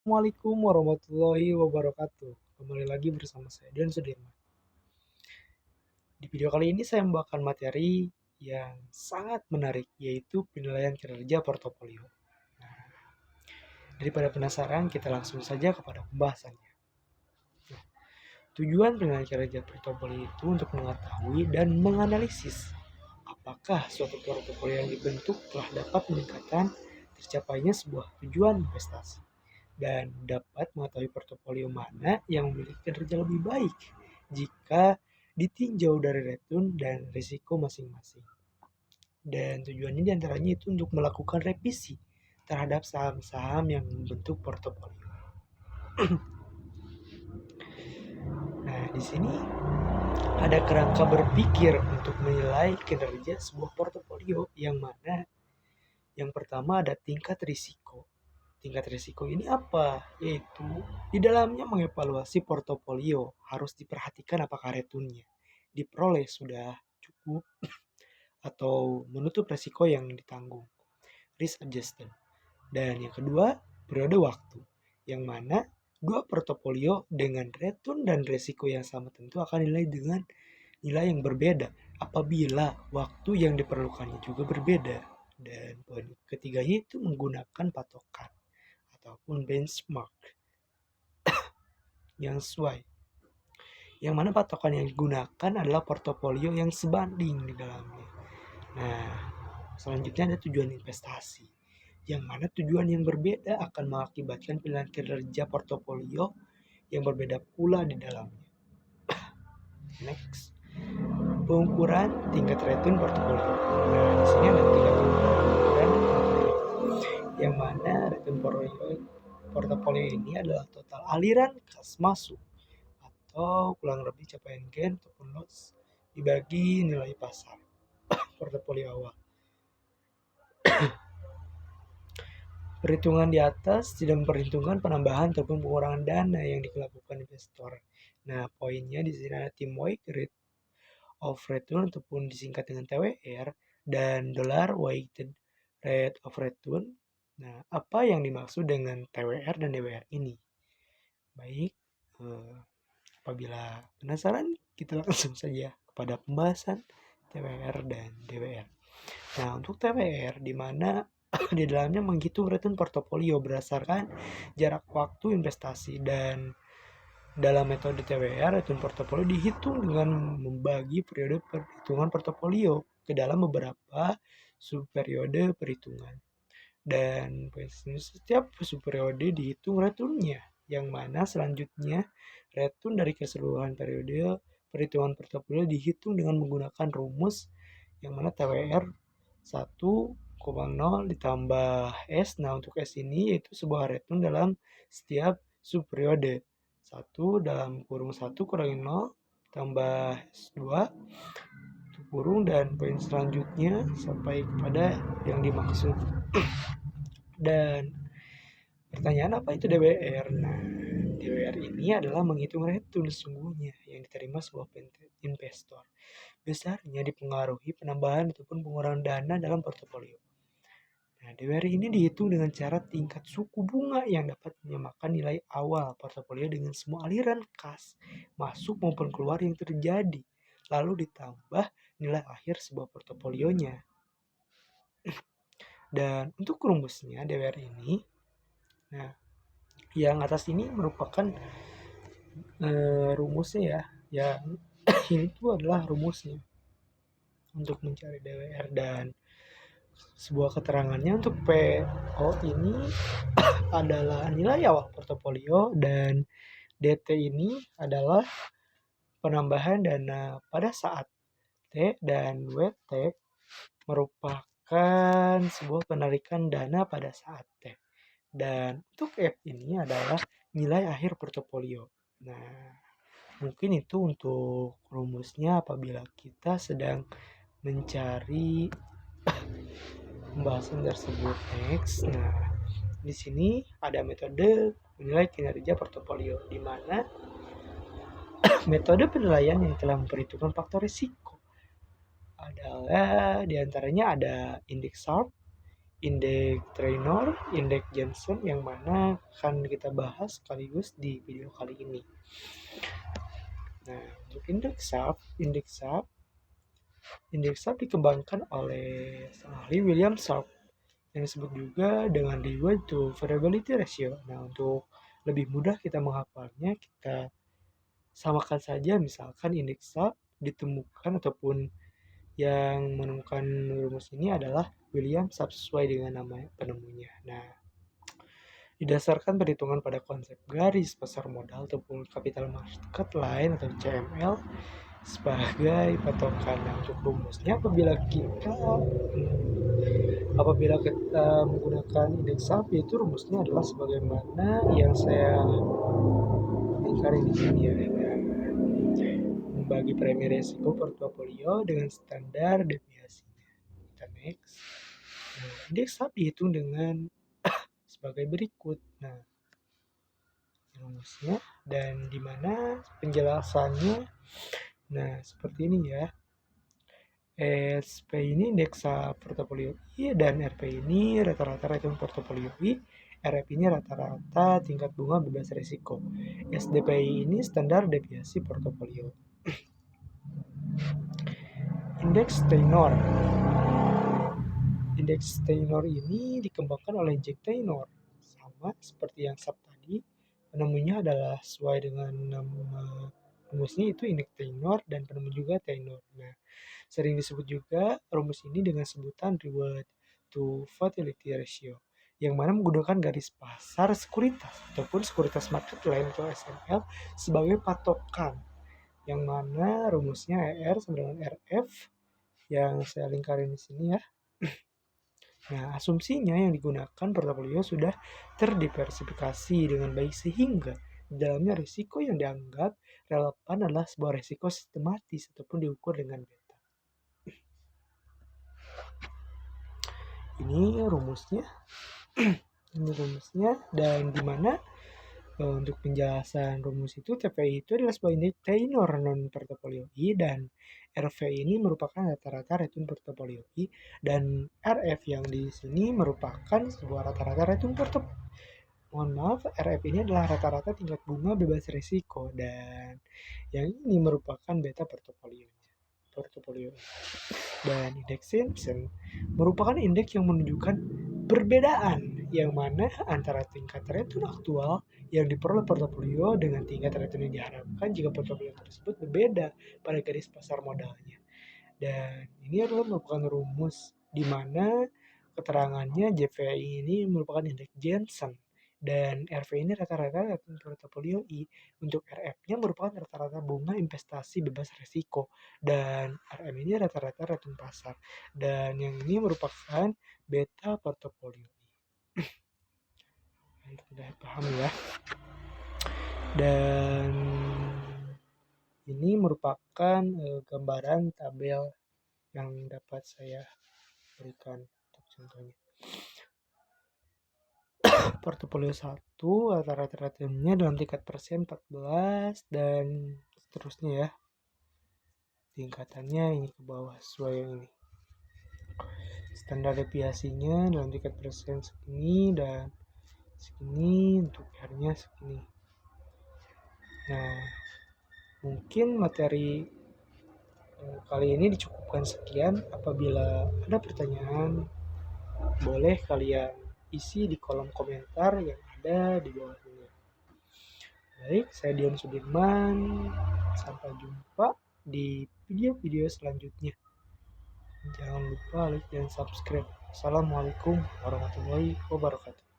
Assalamualaikum warahmatullahi wabarakatuh. Kembali lagi bersama saya Dian Sudirman. Di video kali ini saya membawakan materi yang sangat menarik, yaitu penilaian kinerja portofolio. Nah, daripada penasaran, kita langsung saja kepada pembahasannya. Nah, tujuan penilaian kinerja portofolio itu untuk mengetahui dan menganalisis apakah suatu portofolio yang dibentuk telah dapat meningkatkan tercapainya sebuah tujuan investasi dan dapat mengetahui portofolio mana yang memiliki kinerja lebih baik jika ditinjau dari return dan risiko masing-masing. Dan tujuannya diantaranya itu untuk melakukan revisi terhadap saham-saham yang membentuk portofolio. Nah, di sini ada kerangka berpikir untuk menilai kinerja sebuah portofolio yang mana yang pertama ada tingkat risiko. Tingkat risiko ini apa? Yaitu di dalamnya mengevaluasi portofolio, harus diperhatikan apakah returnnya diperoleh sudah cukup atau menutup risiko yang ditanggung, risk adjusted. Dan yang kedua, periode waktu, yang mana dua portofolio dengan return dan risiko yang sama tentu akan nilai dengan nilai yang berbeda apabila waktu yang diperlukannya juga berbeda. Dan poin ketiganya itu menggunakan patokan ataupun benchmark yang sesuai. Yang mana patokan yang digunakan adalah portofolio yang sebanding di dalamnya. Nah, selanjutnya ada tujuan investasi. Yang mana tujuan yang berbeda akan mengakibatkan pilihan kinerja portofolio yang berbeda pula di dalamnya. Next, pengukuran tingkat return portofolio. Nah, di sini ada tiga pengukuran yang mana return portofolio ini adalah total aliran kas masuk atau kurang lebih capaian gain ataupun loss dibagi nilai pasar portofolio awal. Perhitungan di atas tidak memperhitungkan penambahan ataupun pengurangan dana yang dilakukan investor. Nah, poinnya di sini ada TWR rate of return ataupun disingkat dengan TWR dan dollar weighted rate of return. Nah, apa yang dimaksud dengan TWR dan DWR ini? Baik, apabila penasaran, kita langsung saja kepada pembahasan TWR dan DWR. Nah, untuk TWR di mana di dalamnya menghitung return portofolio berdasarkan jarak waktu investasi dan dalam metode TWR return portofolio dihitung dengan membagi periode perhitungan portofolio ke dalam beberapa subperiode perhitungan. Dan setiap subperiode dihitung returnnya, yang mana selanjutnya return dari keseluruhan periode perhitungan portofolio dihitung dengan menggunakan rumus yang mana TWR 1,0 ditambah S. Nah, untuk S ini yaitu sebuah return dalam setiap subperiode. 1 dalam kurung 1 kurangi 0 tambah S2 kurung dan poin selanjutnya sampai kepada yang dimaksud. Dan pertanyaan apa itu DWR? Nah, DWR ini adalah menghitung return sesungguhnya yang diterima sebuah investor. Besarnya dipengaruhi penambahan ataupun pengurangan dana dalam portofolio. Nah, DWR ini dihitung dengan cara tingkat suku bunga yang dapat menyamakan nilai awal portofolio dengan semua aliran kas masuk maupun keluar yang terjadi, lalu ditambah nilai akhir sebuah portofolionya. Dan untuk rumusnya DWR ini, nah yang atas ini merupakan rumusnya ya, yang ini tuh adalah rumusnya untuk mencari DWR dan sebuah keterangannya untuk PO ini adalah nilai awal portofolio dan DT ini adalah penambahan dana pada saat T dan WT merupakan sebuah penarikan dana pada saat T. Dan untuk F ini adalah nilai akhir portofolio. Nah, mungkin itu untuk rumusnya apabila kita sedang mencari pembahasan tersebut. Next. Nah, di sini ada metode menilai kinerja portofolio di mana metode penilaian yang telah memperhitungkan faktor risiko adalah diantaranya ada indeks Sharpe indeks trainor, indeks Jensen yang mana akan kita bahas sekaligus di video kali ini. Nah, untuk indeks SAP dikembangkan oleh sang ahli William Sharp yang disebut juga dengan reward to variability ratio. Nah, untuk lebih mudah kita menghafalnya, kita samakan saja misalkan indeks SAP ditemukan ataupun yang menemukan rumus ini adalah William Sharp sesuai dengan nama penemunya. Nah, didasarkan perhitungan pada konsep garis pasar modal ataupun capital market line atau CML sebagai patokan. Nah, untuk rumusnya apabila kita menggunakan indeks SAP, itu rumusnya adalah sebagaimana yang saya lingkarin di sini ya. Membagi premi resiko portofolio dengan standar deviasinya. Kita next. Nah, indeks SAP dihitung dengan sebagai berikut. Nah, rumusnya dan di mana penjelasannya. Nah, seperti ini ya. SP ini indeks portofolio I dan RP ini rata-rata return portofolio I, RF ini rata-rata tingkat bunga bebas risiko. SDPI ini standar deviasi portofolio. Indeks Taylor. Indeks Taylor ini dikembangkan oleh Jack Taylor. Sama seperti yang SAP tadi, penemunya adalah sesuai dengan nama rumusnya itu indeks Taylor dan penemu juga Taylor. Nah, sering disebut juga rumus ini dengan sebutan reward to volatility ratio, yang mana menggunakan garis pasar sekuritas ataupun sekuritas market line atau SML sebagai patokan, yang mana rumusnya ER sama dengan RF yang saya lingkarin di sini ya. Nah, asumsinya yang digunakan portofolio sudah terdiversifikasi dengan baik sehingga di dalamnya risiko yang dianggap relevan adalah sebuah risiko sistematis ataupun diukur dengan beta. Ini rumusnya. Ini rumusnya dan di mana untuk penjelasan rumus itu TPI itu adalah sebuah indeks tenor non portofolio I dan RV ini merupakan rata-rata return portofolio I dan RF yang di sini merupakan sebuah rata-rata return portofolio. Mohon maaf, RF ini adalah rata-rata tingkat bunga bebas risiko dan yang ini merupakan beta portofolio. Dan indeks Simpson merupakan indeks yang menunjukkan perbedaan yang mana antara tingkat return aktual yang diperoleh portofolio dengan tingkat return yang diharapkan jika portofolio tersebut berbeda pada garis pasar modalnya. Dan ini adalah merupakan rumus di mana keterangannya JVI ini merupakan indeks Jensen dan RV ini rata-rata return portofolio I. Untuk RF-nya merupakan rata-rata bunga investasi bebas risiko dan RM ini rata-rata return pasar dan yang ini merupakan beta portofolio I. Sudah paham ya. Dan ini merupakan gambaran tabel yang dapat saya berikan untuk contohnya. Portofolio 1 rata-rata returnnya dalam tingkat persen 14 dan seterusnya ya. Tingkatannya ini ke bawah sesuai yang ini. Standar deviasinya dalam tingkat persen segini dan segini, untuk R-nya segini. Nah, mungkin materi kali ini dicukupkan sekian. Apabila ada pertanyaan, boleh kalian isi di kolom komentar yang ada di bawah ini. Baik, saya Dion Sudirman. Sampai jumpa di video-video selanjutnya. Jangan lupa like dan subscribe. Assalamualaikum warahmatullahi wabarakatuh.